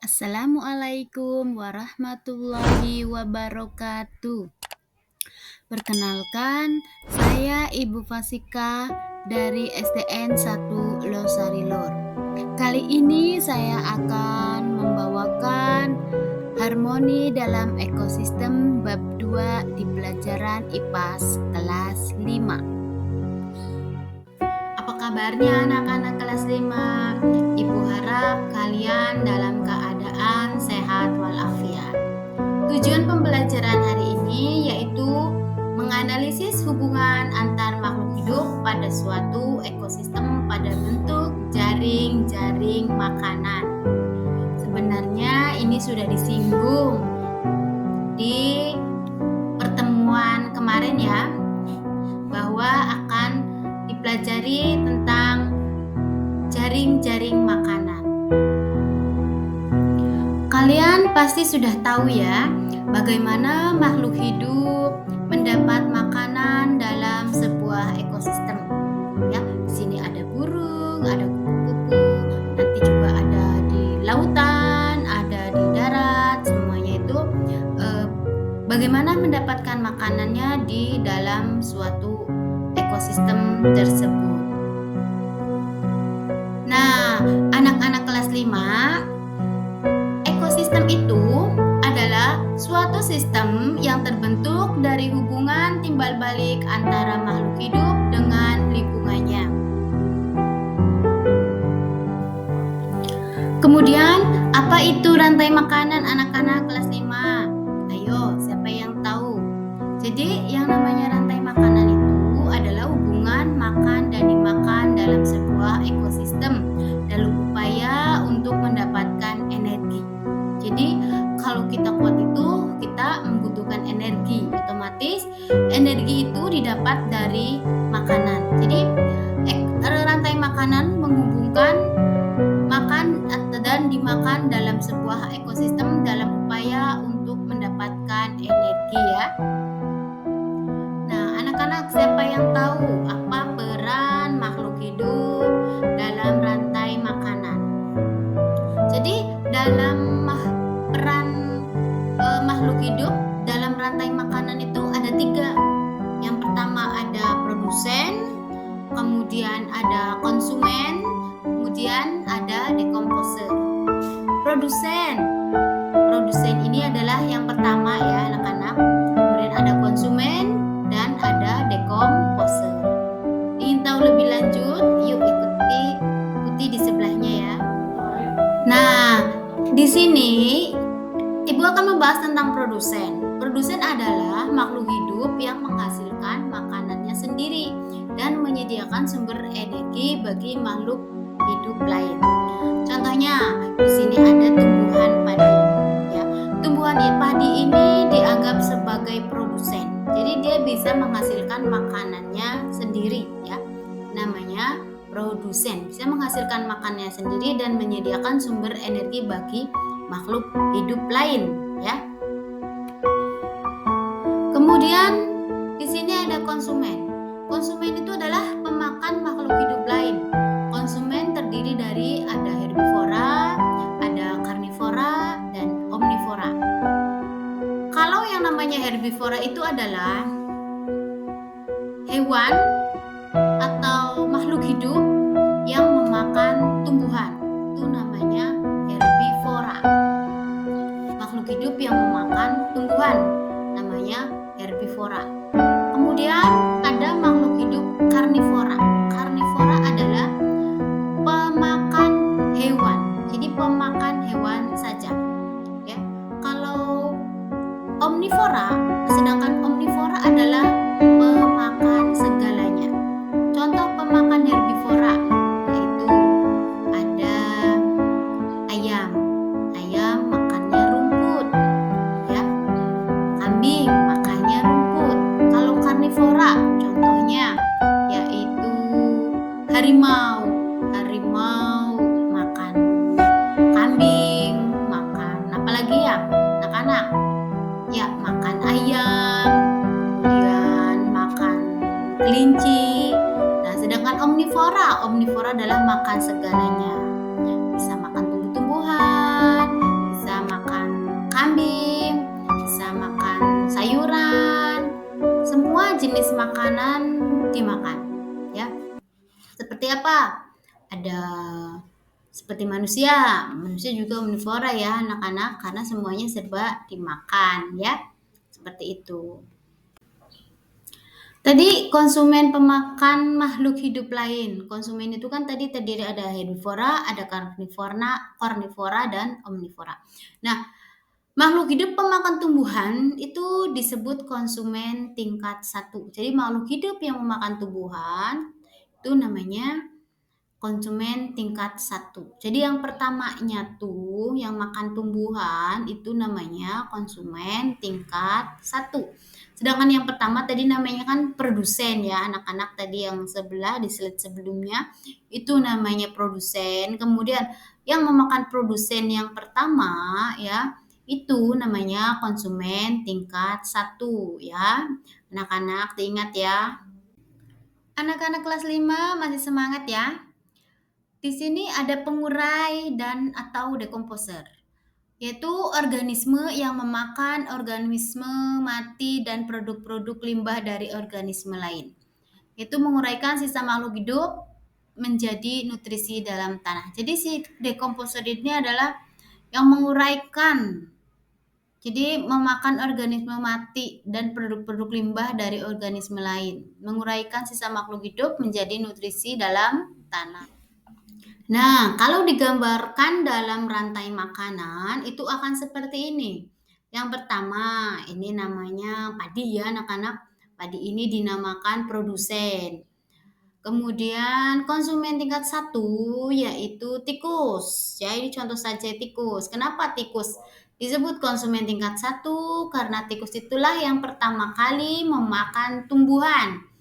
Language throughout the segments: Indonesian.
Assalamualaikum warahmatullahi wabarakatuh. Perkenalkan, saya Ibu Fasika dari SDN 1 Losarilor. Kali ini saya akan membawakan harmoni dalam ekosistem bab 2 di pelajaran IPAS kelas 5. Apa kabarnya anak-anak kelas 5? Ibu harap kalian dalam keadaan sehat walafiat. Tujuan pembelajaran hari ini yaitu menganalisis hubungan antar makhluk hidup pada suatu ekosistem pada bentuk jaring-jaring makanan. Sebenarnya ini sudah disinggung di pertemuan kemarin ya, bahwa akan dipelajari tentang jaring-jaring makanan. Kalian pasti sudah tahu ya, bagaimana makhluk hidup mendapat makanan dalam sebuah ekosistem. Ya, di sini ada burung, ada kupu-kupu, nanti juga ada di lautan, ada di darat, semuanya itu bagaimana mendapatkan makanannya di dalam suatu ekosistem tersebut. Nah, anak-anak kelas 5, ekosistem itu adalah suatu sistem yang terbentuk dari hubungan timbal balik antara makhluk hidup dengan lingkungannya. Kemudian, apa itu rantai makanan anak-anak kelas 5? Ayo, siapa yang tahu? Jadi, yang namanya rantai makanan itu adalah hubungan makan dan dimakan dalam sebuah ekosistem dalam upaya untuk mendapatkan energi. Jadi kalau kita kuat itu kita membutuhkan energi, otomatis energi itu didapat dari makanan. Jadi rantai makanan menghubungkan makan dan dimakan dalam sebuah ekosistem dalam upaya untuk mendapatkan energi ya. Nah, anak-anak siapa yang tahu apa peran makhluk hidup dalam rantai makanan? Jadi dalam peran makhluk hidup dalam rantai makanan itu ada 3. Yang pertama ada produsen, kemudian ada konsumen, kemudian ada dekomposer. Produsen ini adalah yang pertama ya anak-anak. Kemudian ada konsumen dan ada dekomposer. Ingin tahu lebih lanjut? Yuk ikuti di sebelahnya ya. Nah, di sini Ibu akan membahas tentang produsen. Produsen adalah makhluk hidup yang menghasilkan makanannya sendiri dan menyediakan sumber energi bagi makhluk hidup lain. Contohnya, di sini ada tumbuhan padi. Ya, tumbuhan padi ini dianggap sebagai produsen. Jadi dia bisa menghasilkan makanannya sendiri ya. Namanya produsen, bisa menghasilkan makanannya sendiri dan menyediakan sumber energi bagi makhluk hidup lain ya. Kemudian di sini ada konsumen. Konsumen itu adalah pemakan makhluk hidup lain. Konsumen terdiri dari ada herbivora, ada karnivora dan omnivora. Kalau yang namanya herbivora itu adalah hewan atau makhluk hidup yang memakan tumbuhan. Itu namanya herbivora. Makhluk hidup yang memakan tumbuhan namanya herbivora. Kemudian ada makhluk hidup karnivora. Karnivora adalah pemakan hewan. Jadi pemakan hewan saja. Ya. Kalau omnivora, sedangkan omnivora adalah pemakan segalanya. Contoh pemakan herbivora yaitu ada ayam. Ayam makannya rumput. Ya. Kambing makannya rumput. Kalau karnivora contohnya yaitu harimau. Harimau makan kambing, makan apalagi ya anak-anak? Ya, makan ayam, kemudian makan kelinci. Nah, sedangkan omnivora adalah makan segalanya. Bisa makan tumbuh-tumbuhan, apa? Ada seperti manusia. Manusia juga omnivora ya anak-anak karena semuanya serba dimakan ya. Seperti itu. Tadi konsumen pemakan makhluk hidup lain. Konsumen itu kan tadi terdiri ada herbivora, ada karnivora dan omnivora. Nah, makhluk hidup pemakan tumbuhan itu disebut konsumen tingkat 1. Jadi makhluk hidup yang memakan tumbuhan itu namanya konsumen tingkat 1. Jadi yang pertamanya tuh yang makan tumbuhan itu namanya konsumen tingkat 1. Sedangkan yang pertama tadi namanya kan produsen ya anak-anak, tadi yang sebelah di slide sebelumnya itu namanya produsen. Kemudian yang memakan produsen yang pertama ya itu namanya konsumen tingkat 1 ya. Anak-anak diingat ya. Anak-anak kelas 5 masih semangat ya. Di sini ada pengurai dan atau dekomposer, yaitu organisme yang memakan organisme mati dan produk-produk limbah dari organisme lain. Itu menguraikan sisa makhluk hidup menjadi nutrisi dalam tanah. Jadi si dekomposer ini adalah yang menguraikan. Jadi memakan organisme mati dan produk-produk limbah dari organisme lain, menguraikan sisa makhluk hidup menjadi nutrisi dalam tanah. Nah, kalau digambarkan dalam rantai makanan itu akan seperti ini. Yang pertama, ini namanya padi ya anak-anak. Padi ini dinamakan produsen. Kemudian konsumen tingkat 1 yaitu tikus. Ya, ini contoh saja tikus. Kenapa tikus disebut konsumen tingkat 1? Karena tikus itulah yang pertama kali memakan tumbuhan.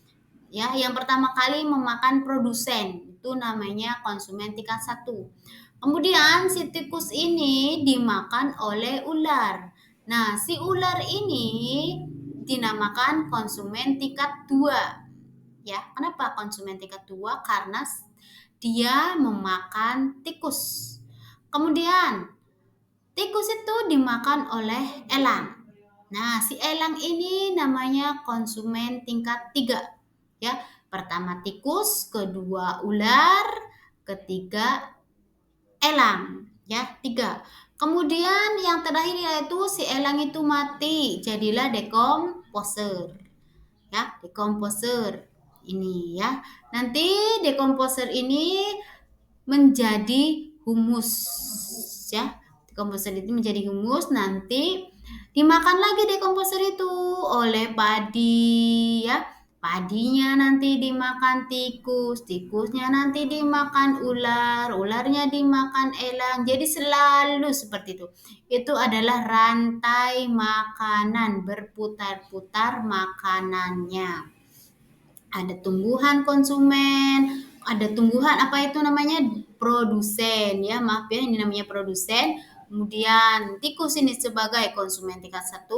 Ya, yang pertama kali memakan produsen itu namanya konsumen tingkat 1. Kemudian si tikus ini dimakan oleh ular. Nah, si ular ini dinamakan konsumen tingkat 2. Ya, kenapa konsumen tingkat 2? Karena dia memakan tikus. Kemudian tikus itu dimakan oleh elang. Nah, si elang ini namanya konsumen tingkat 3. Ya, pertama tikus, kedua ular, ketiga elang, ya, 3. Kemudian yang terakhir yaitu si elang itu mati, jadilah dekomposer. Ya, dekomposer ini ya. Nanti dekomposer ini menjadi humus ya. Dekomposer itu menjadi humus, nanti dimakan lagi dekomposer itu oleh padi ya. Padinya nanti dimakan tikus, tikusnya nanti dimakan ular, ularnya dimakan elang. Jadi selalu seperti itu. Itu adalah rantai makanan, berputar-putar makanannya. Ada tumbuhan konsumen, ada tumbuhan apa itu namanya produsen ya, maaf ya ini namanya produsen. Kemudian tikus ini sebagai konsumen tingkat 1,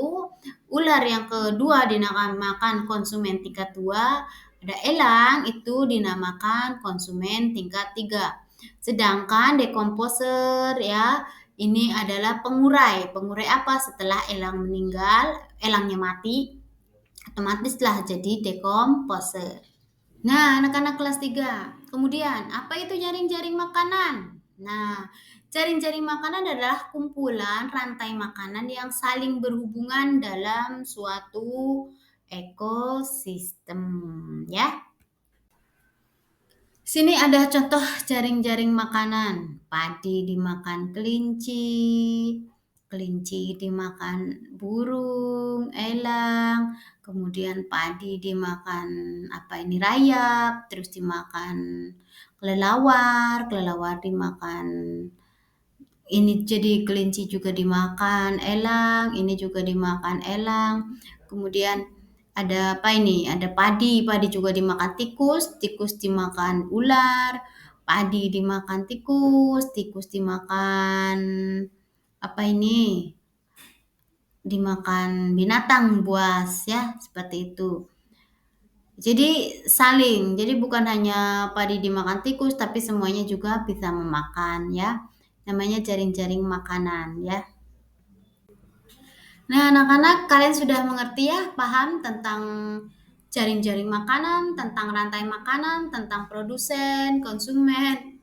ular yang kedua dinamakan konsumen tingkat 2, ada elang itu dinamakan konsumen tingkat 3. Sedangkan dekomposer ya ini adalah pengurai. Pengurai apa? Setelah elang meninggal, elangnya mati, otomatislah jadi dekomposer. Nah, anak-anak kelas 3. Kemudian, apa itu jaring-jaring makanan? Nah, jaring-jaring makanan adalah kumpulan rantai makanan yang saling berhubungan dalam suatu ekosistem, ya. Sini ada contoh jaring-jaring makanan. Padi dimakan kelinci, kelinci dimakan burung, elang, kemudian padi dimakan rayap, terus dimakan kelelawar, kelelawar dimakan ini, jadi kelinci juga dimakan elang, ini juga dimakan elang. Kemudian ada ada padi, padi juga dimakan tikus, tikus dimakan ular, padi dimakan tikus, tikus dimakan dimakan binatang buas ya, seperti itu. Jadi saling, jadi bukan hanya padi dimakan tikus, tapi semuanya juga bisa memakan ya. Namanya jaring-jaring makanan ya. Nah, anak-anak kalian sudah mengerti ya, paham tentang jaring-jaring makanan, tentang rantai makanan, tentang produsen, konsumen.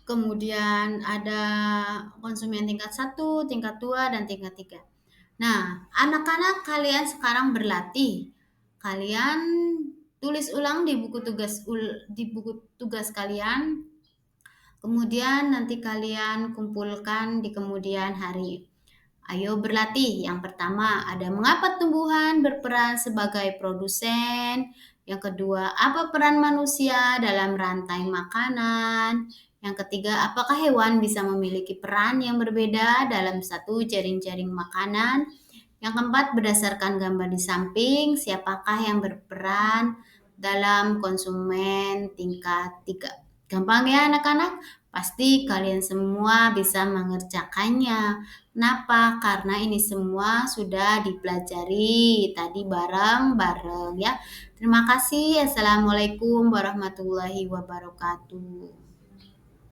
Kemudian ada konsumen tingkat 1, tingkat 2, dan tingkat 3. Nah, anak-anak kalian sekarang berlatih. Kalian tulis ulang di buku tugas kalian. Kemudian nanti kalian kumpulkan di kemudian hari. Ayo berlatih. Yang pertama, ada mengapa tumbuhan berperan sebagai produsen. Yang kedua, apa peran manusia dalam rantai makanan. Yang ketiga, apakah hewan bisa memiliki peran yang berbeda dalam satu jaring-jaring makanan. Yang keempat, berdasarkan gambar di samping, siapakah yang berperan dalam konsumen tingkat 3. Gampang ya anak-anak? Pasti kalian semua bisa mengerjakannya. Kenapa? Karena ini semua sudah dipelajari tadi bareng-bareng ya. Terima kasih. Assalamualaikum warahmatullahi wabarakatuh.